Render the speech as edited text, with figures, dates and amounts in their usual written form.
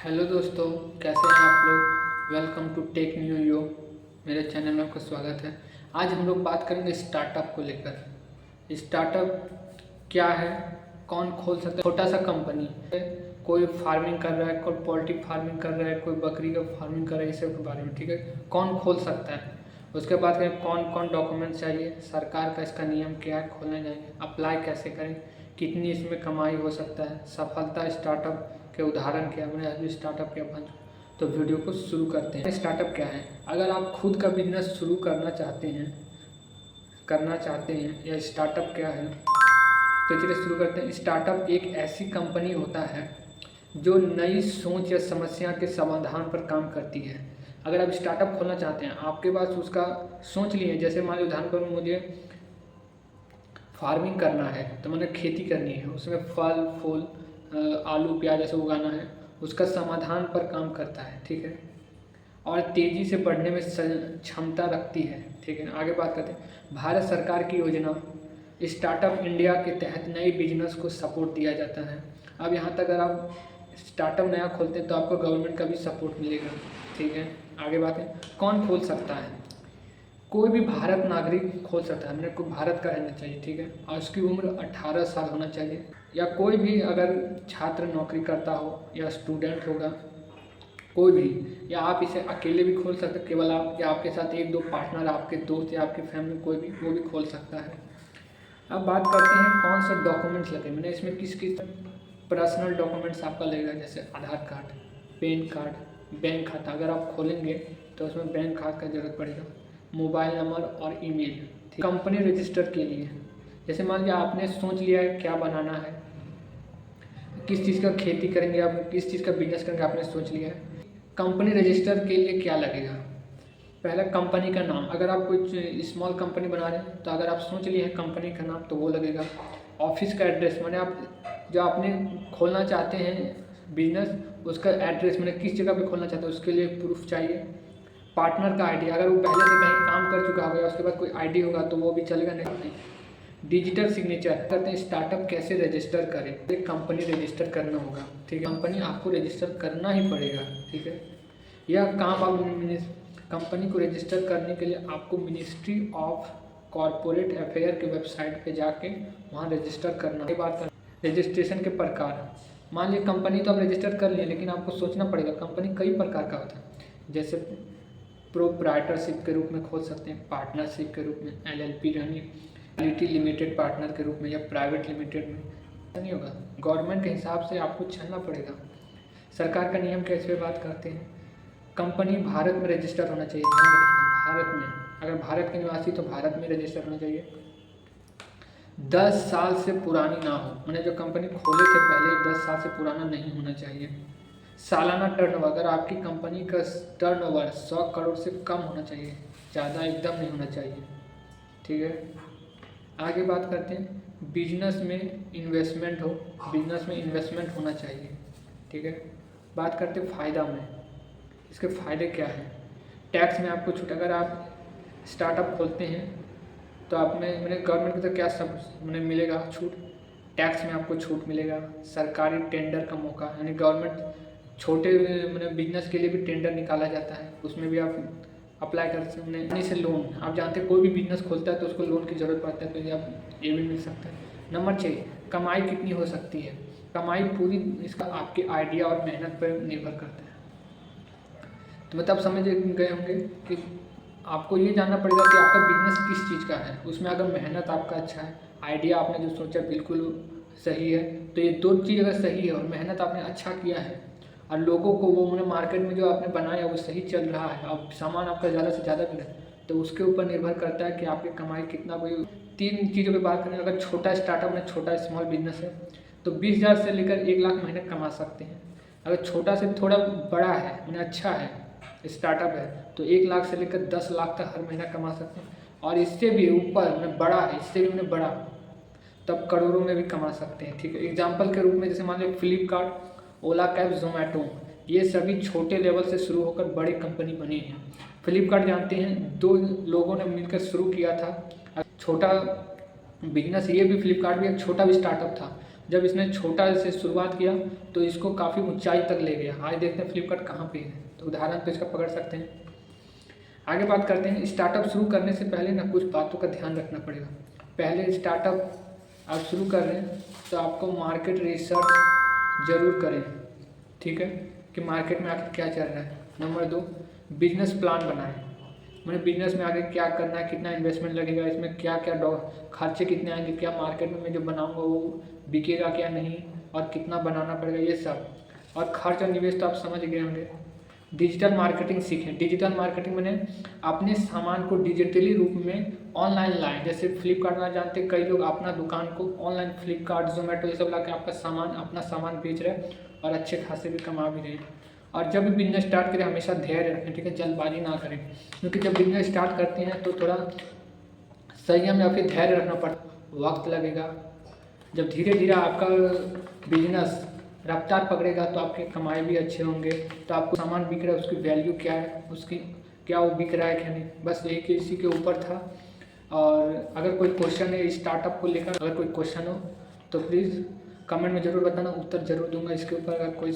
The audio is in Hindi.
हेलो दोस्तों, कैसे हैं आप लोग। वेलकम टू टेक न्यू यो। मेरे चैनल में आपका स्वागत है। आज हम लोग बात करेंगे स्टार्टअप को लेकर। स्टार्टअप क्या है, कौन खोल सकता है। छोटा सा कंपनी है, कोई फार्मिंग कर रहा है, कोई पोल्ट्री फार्मिंग कर रहा है, कोई बकरी का फार्मिंग कर रहा है, इस सब के बारे में, ठीक है। कौन खोल सकता है, उसके बाद करें कौन कौन डॉक्यूमेंट चाहिए, सरकार का इसका नियम क्या है, खोलने जाएंगे, अप्लाई कैसे करें, कितनी इसमें कमाई हो सकता है, सफलता स्टार्टअप के उदाहरण क्या है, मैंने अभी स्टार्टअप क्या बन। तो वीडियो को शुरू करते हैं। स्टार्टअप क्या है। अगर आप खुद का बिजनेस शुरू करना चाहते हैं या स्टार्टअप क्या है, तो चलिए शुरू करते हैं। स्टार्टअप एक ऐसी कंपनी होता है जो नई सोच या समस्या के समाधान पर काम करती है। अगर आप स्टार्टअप खोलना चाहते हैं, आपके पास उसका सोच लिए, जैसे मान लीजिए उदाहरण पर मुझे फार्मिंग करना है, तो मैंने खेती करनी है, उसमें फल फूल आलू प्याज ऐसे उगाना है, उसका समाधान पर काम करता है, ठीक है। और तेज़ी से बढ़ने में क्षमता रखती है, ठीक है। आगे बात करते हैं। भारत सरकार की योजना स्टार्टअप इंडिया के तहत नए बिजनेस को सपोर्ट दिया जाता है। अब यहाँ तक अगर आप स्टार्टअप नया खोलते हैं तो आपको गवर्नमेंट का भी सपोर्ट मिलेगा, ठीक है। आगे बात है, कौन खोल सकता है। कोई भी भारत नागरिक खोल सकता है, मेरे को भारत का रहना चाहिए, ठीक है। और उसकी उम्र 18 साल होना चाहिए। या कोई भी अगर छात्र नौकरी करता हो या स्टूडेंट होगा, कोई भी, या आप इसे अकेले भी खोल सकते हैं, केवल आप या आपके साथ एक दो पार्टनर, आपके दोस्त या आपकी फैमिली, कोई भी, वो भी खोल सकता है। अब बात करते हैं कौन से डॉक्यूमेंट्स लगे। मैंने इसमें किस किस पर्सनल डॉक्यूमेंट्स आपका लगेगा, जैसे आधार कार्ड, पैन कार्ड, बैंक खाता। अगर आप खोलेंगे तो उसमें बैंक खाता का जरूरत पड़ेगा, मोबाइल नंबर और ईमेल। कंपनी रजिस्टर के लिए, जैसे मान लीजिए आपने सोच लिया है क्या बनाना है, किस चीज़ का खेती करेंगे, आप किस चीज़ का बिजनेस करेंगे, आपने सोच लिया है। कंपनी रजिस्टर के लिए क्या लगेगा। पहला कंपनी का नाम, अगर आप कोई स्मॉल कंपनी बना रहे हैं तो अगर आप सोच लिए हैं कंपनी का नाम तो वो लगेगा। ऑफिस का एड्रेस, मैंने आप जो आपने खोलना चाहते हैं बिजनेस, उसका एड्रेस, मैंने किस जगह पे खोलना चाहते हैं उसके लिए प्रूफ चाहिए। पार्टनर का आईडी, अगर वो पहले से कहीं काम कर चुका होगा उसके बाद कोई आईडी होगा तो वो भी चलेगा, नहीं। डिजिटल सिग्नेचर करते हैं। स्टार्टअप कैसे रजिस्टर करें, एक कंपनी रजिस्टर करना होगा, ठीक है। कंपनी आपको रजिस्टर करना ही पड़ेगा, ठीक है। यह काम आप कंपनी को रजिस्टर करने के लिए आपको मिनिस्ट्री ऑफ कॉरपोरेट अफेयर के वेबसाइट पे जाके वहाँ रजिस्टर करना है। बात कर रजिस्ट्रेशन के प्रकार, मान लीजिए कंपनी तो आप रजिस्टर कर लिए, लेकिन आपको सोचना पड़ेगा कंपनी कई प्रकार का होता है। जैसे प्रोप्राइटरशिप के रूप में खोल सकते हैं, पार्टनरशिप के रूप में, एलएलपी रहनी, एलटी लिमिटेड पार्टनर के रूप में, या प्राइवेट लिमिटेड में, नहीं होगा। गवर्नमेंट के हिसाब से आपको चलना पड़ेगा। सरकार का नियम कैसे बात करते हैं। कंपनी भारत में रजिस्टर होना चाहिए, ध्यान रखिएगा, भारत में। अगर भारत के निवासी तो भारत में रजिस्टर होना चाहिए। 10 साल से पुरानी ना हो, मैंने जो कंपनी खोले थे पहले 10 साल से पुराना नहीं होना चाहिए। सालाना टर्नओवर, अगर आपकी कंपनी का टर्नओवर 100 करोड़ से कम होना चाहिए, ज़्यादा एकदम नहीं होना चाहिए, ठीक है। आगे बात करते हैं। बिजनेस में इन्वेस्टमेंट हो, बिजनेस में इन्वेस्टमेंट होना चाहिए, ठीक है। बात करते हैं फ़ायदा में, इसके फ़ायदे क्या हैं। टैक्स में आपको छूट, अगर आप स्टार्टअप खोलते हैं तो आप में मैंने गवर्नमेंट की तो क्या सब मैंने मिलेगा छूट, टैक्स में आपको छूट मिलेगा। सरकारी टेंडर का मौका, यानी गवर्नमेंट छोटे मैंने बिजनेस के लिए भी टेंडर निकाला जाता है, उसमें भी आप अप्लाई कर सकते हैं। यानी से लोन, आप जानते हैं कोई भी बिजनेस खोलता है तो उसको लोन की ज़रूरत पड़ता है, तो ये आप ये भी मिल सकता है। नंबर 6, कमाई कितनी हो सकती है। कमाई पूरी इसका आपके आइडिया और मेहनत पर निर्भर करता है। तो मतलब समझ गए होंगे कि आपको ये जानना पड़ेगा कि आपका बिजनेस किस चीज़ का है। उसमें अगर मेहनत आपका अच्छा है, आइडिया आपने जो सोचा बिल्कुल सही है, तो ये दो चीज़ अगर सही है और मेहनत आपने अच्छा किया है और लोगों को वो मैंने मार्केट में जो आपने बनाया वो सही चल रहा है और सामान आपका ज़्यादा से ज़्यादा मिला, तो उसके ऊपर निर्भर करता है कि आपकी कमाई कितना। कोई 3 चीज़ों की बात करें, अगर छोटा स्टार्टअप में छोटा स्मॉल बिजनेस है तो 20,000 से लेकर 1 लाख महीने कमा सकते हैं। अगर छोटा से थोड़ा बड़ा है, मैंने अच्छा है, स्टार्टअप है, तो 1 लाख से लेकर 10 लाख तक हर महीना कमा सकते हैं। और इससे भी ऊपर मैंने बड़ा है, इससे भी मैंने बड़ा, तब करोड़ों में भी कमा सकते हैं, ठीक है। एग्जाम्पल के रूप में जैसे मान लीजिए फ्लिपकार्ट, ओला कैब, जोमेटो, ये सभी छोटे लेवल से शुरू होकर बड़ी कंपनी बनी हैं। फ्लिपकार्ट जानते हैं 2 लोगों ने मिलकर शुरू किया था, छोटा बिजनेस, ये भी फ्लिपकार्ट भी एक छोटा भी स्टार्टअप था। जब इसने छोटा से शुरुआत किया तो इसको काफ़ी ऊंचाई तक ले गया। आज देखते हैं फ्लिपकार्ट कहाँ पे है, तो उदाहरण तो इसका पकड़ सकते हैं। आगे बात करते हैं, स्टार्टअप शुरू करने से पहले ना कुछ बातों का ध्यान रखना पड़ेगा। पहले स्टार्टअप आप शुरू कर रहे हैं तो आपको मार्केट रिसर्च ज़रूर करें, ठीक है, कि मार्केट में आखिर क्या चल रहा है। नंबर 2, बिजनेस प्लान बनाएं। मैंने बिजनेस में आगे क्या करना है, कितना इन्वेस्टमेंट लगेगा, इसमें क्या क्या खर्चे कितने आएंगे, क्या मार्केट में मैं जो बनाऊंगा वो बिकेगा क्या नहीं, और कितना बनाना पड़ेगा, ये सब। और खर्च और निवेश तो आप समझ गए होंगे। डिजिटल मार्केटिंग सीखें। डिजिटल मार्केटिंग मैंने अपने सामान को डिजिटली रूप में ऑनलाइन लाएं। जैसे फ्लिपकार्ट में जानते कई लोग अपना दुकान को ऑनलाइन फ्लिपकार्ट, जोमेटो ये सब ला के अपना सामान बेच रहे हैं और अच्छे खासे भी कमा भी रहे हैं। और जब भी बिजनेस स्टार्ट करें हमेशा धैर्य रखें, ठीक है, जल्दबाजी ना करें, क्योंकि जब बिजनेस स्टार्ट करते हैं तो थोड़ा संयम या फिर धैर्य रखना पड़ता, वक्त लगेगा। जब धीरे धीरे आपका बिजनेस रफ्तार पकड़ेगा तो आपके कमाई भी अच्छे होंगे। तो आपको सामान बिक रहा है उसकी वैल्यू क्या है, उसकी क्या वो बिक रहा है क्या नहीं, बस एक इसी के ऊपर था। और अगर कोई क्वेश्चन है स्टार्टअप को लेकर, अगर कोई क्वेश्चन हो तो प्लीज़ कमेंट में ज़रूर बताना, उत्तर ज़रूर दूंगा इसके ऊपर। अगर कोई